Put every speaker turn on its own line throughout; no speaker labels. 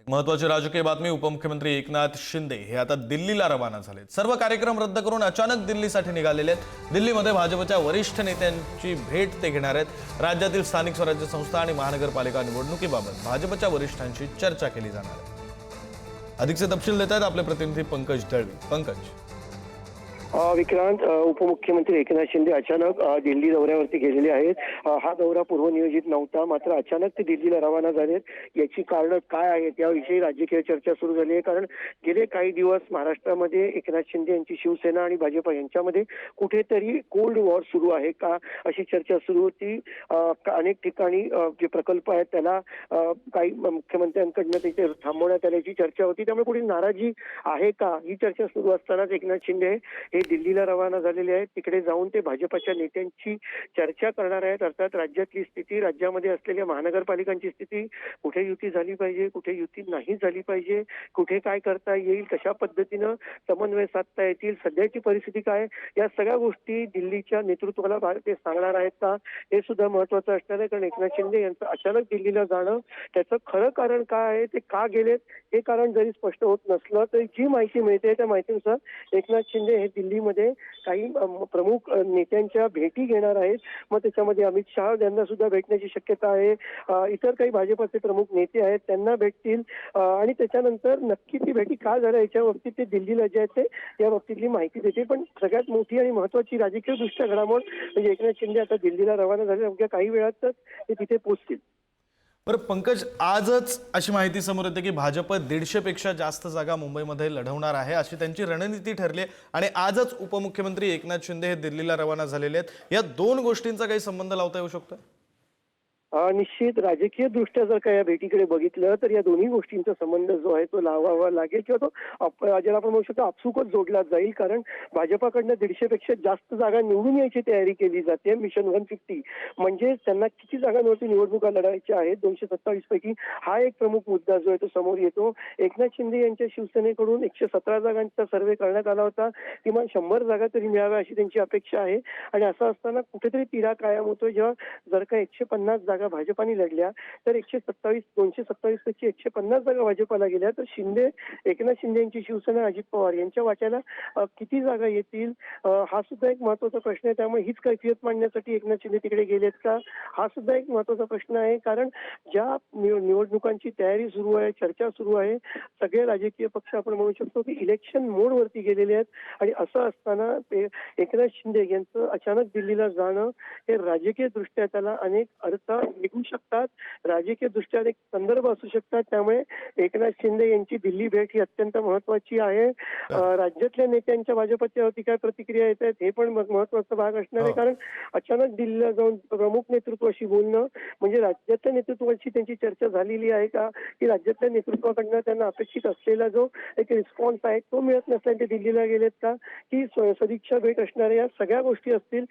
महत्वाची राजकीय बातमी. उपमुख्यमंत्री एकनाथ शिंदे हे आता दिल्लीला रवाना झालेत. सर्व कार्यक्रम रद्द करून अचानक दिल्लीसाठी निघालेले आहेत. दिल्लीमध्ये भाजपच्या वरिष्ठ नेत्यांची भेट ते घेणार आहेत. राज्यातील स्थानिक स्वराज्य संस्था आणि महानगरपालिका निवडणुकीबाबत भाजपच्या वरिष्ठांशी चर्चा केली जाणार आहे. अधिकचे तपशील देत आहेत आपले प्रतिनिधी पंकज दळवी. पंकज.
विक्रांत, उपमुख्यमंत्री एकनाथ शिंदे अचानक दिल्ली दौऱ्यावरती गेलेले आहेत. हा दौरा पूर्वनियोजित नव्हता, मात्र अचानक ते दिल्लीला रवाना झालेत. याची कारणं काय आहेत याविषयी राजकीय चर्चा सुरू झाली आहे. कारण गेले काही दिवस महाराष्ट्रामध्ये एकनाथ शिंदे यांची शिवसेना आणि भाजप यांच्यामध्ये कुठेतरी कोल्ड वॉर सुरू आहे का अशी चर्चा सुरू होती. अनेक ठिकाणी जे प्रकल्प आहेत त्याला काही मुख्यमंत्र्यांकडनं त्याचे थांबवण्यात आल्याची चर्चा होती. त्यामुळे कुठे नाराजी आहे का ही चर्चा सुरू असतानाच एकनाथ शिंदे हे दिल्लीला रवाना झालेले आहेत. तिकडे जाऊन ते भाजपच्या नेत्यांची चर्चा करणार आहेत. अर्थात राज्यातली स्थिती, राज्यामध्ये असलेल्या महानगरपालिकांची स्थिती, कुठे युती झाली पाहिजे, कुठे युती नाही झाली पाहिजे, कुठे काय करता येईल, कशा पद्धतीनं समन्वय साधता येतील, सध्याची परिस्थिती काय, या सगळ्या गोष्टी दिल्लीच्या नेतृत्वाला ते सांगणार आहेत का हे सुद्धा महत्वाचं असणार आहे. कारण एकनाथ शिंदे यांचं अचानक दिल्लीला जाणं, त्याचं खरं कारण काय आहे, ते का गेलेत हे कारण जरी स्पष्ट होत नसलं तरी जी माहिती मिळते त्या माहितीनुसार एकनाथ शिंदे हे दिल्लीमध्ये काही प्रमुख नेत्यांच्या भेटी घेणार आहेत. मग त्याच्यामध्ये अमित शहा यांना सुद्धा भेटण्याची शक्यता आहे. इतर काही भाजपचे प्रमुख नेते आहेत त्यांना भेटतील आणि त्याच्यानंतर नक्की ती भेटी का झाल्या याच्या बाबतीत ते दिल्लीला जे आहेत ते या बाबतीतली माहिती देते. पण सगळ्यात मोठी आणि महत्वाची राजकीय दृष्ट्या घडामोड म्हणजे एकनाथ शिंदे आता दिल्लीला रवाना झाले. अवघ्या काही वेळातच ते तिथे पोहोचतील.
बरं पंकज, आजच अशी माहिती समोर येते की भाजप 150 पेक्षा जास्त जागा मुंबईमध्ये लढवणार आहे अशी त्यांची रणनीती ठरली आहे. आणि आजच उपमुख्यमंत्री एकनाथ शिंदे हे दिल्लीला रवाना झालेले आहेत. या दोन गोष्टींचा काही संबंध लावता येऊ शकतो?
निश्चित राजकीय दृष्ट्या जर का या भेटीकडे बघितलं तर या दोन्ही गोष्टींचा संबंध जो आहे तो लावावा लागेल किंवा तो ज्याला आपण म्हणू शकतो आपसुकच जोडला जाईल. कारण भाजपाकडनं 150 पेक्षा जास्त जागा निवडून यायची तयारी केली जाते. मिशन 150 म्हणजे त्यांना किती जागांवरती निवडणुका लढायच्या आहेत 227 पैकी हा एक प्रमुख मुद्दा जो आहे तो समोर येतो. एकनाथ शिंदे यांच्या शिवसेनेकडून 117 जागांचा सर्व्हे करण्यात आला होता. किमान 100 जागा तरी मिळाव्या अशी त्यांची अपेक्षा आहे. आणि असं असताना कुठेतरी तिढा कायम होतो. जेव्हा जर का 150 जागा भाजपाने लढल्या तर 227 पैकी 150 जागा भाजपाला गेल्या तर एकनाथ शिंदे यांची शिवसेना अजित पवार यांच्या वाट्याला किती जागा येतील हा सुद्धा एक महत्वाचा प्रश्न आहे. त्यामुळे हीच कैफियत मांडण्यासाठी एकनाथ शिंदे तिकडे गेलेत का हा सुद्धा एक महत्वाचा प्रश्न आहे. कारण ज्या निवडणुकांची तयारी सुरू आहे, चर्चा सुरू आहे, सगळे राजकीय पक्ष आपण म्हणू शकतो की इलेक्शन मोडवरती गेलेले आहेत. आणि असं असताना एकनाथ शिंदे यांचं अचानक दिल्लीला जाणं हे राजकीय दृष्ट्या त्याला अनेक अर्थ निघू शकतात, राजकीय दृष्ट्या एक संदर्भ असू शकतात. त्यामुळे एकनाथ शिंदे यांची दिल्ली भेट ही अत्यंत महत्वाची आहे. राज्यातल्या नेत्यांच्या भाजपच्यावरती काय प्रतिक्रिया येत आहेत हे पण महत्वाचा भाग असणार आहे. कारण अचानक दिल्लीला जाऊन प्रमुख नेतृत्वाशी बोलणं म्हणजे राज्यातल्या नेतृत्वाची त्यांची चर्चा झालेली आहे का की राज्यातल्या नेतृत्वाकडनं त्यांना अपेक्षित असलेला जो एक रिस्पॉन्स आहे तो मिळत नसल्याने ते दिल्लीला गेलेत का की सदिच्छा भेट असणाऱ्या या सगळ्या गोष्टी असतील.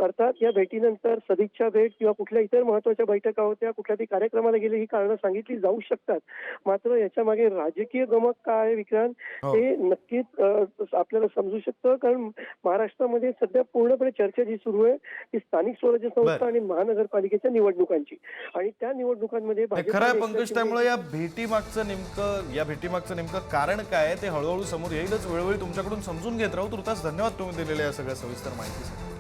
अर्थात या भेटीनंतर सदिच्छा भेट किंवा कुठल्या इतर महत्वाच्या बैठका होत्या, कुठल्या तरी कार्यक्रमाला गेले ही कारणं सांगितली जाऊ शकतात. मात्र याच्या मागे राजकीय गमक काय आहे विक्रांत ते नक्कीच आपल्याला समजू शकतं. कारण महाराष्ट्रामध्ये सध्या पूर्णपणे चर्चा जी सुरू आहे ती स्थानिक स्वराज्य संस्था आणि महानगरपालिकेच्या निवडणुकांची आणि त्या निवडणुकांमध्ये
खरं आहे पंकज. त्यामुळे या भेटीमागचं नेमकं कारण काय आहे ते हळूहळू समोर येईलच. वेळोवेळी तुमच्याकडून समजून घेत राहू. तुर्तास धन्यवाद तुम्ही दिलेल्या या सगळ्या सविस्तर माहितीसाठी.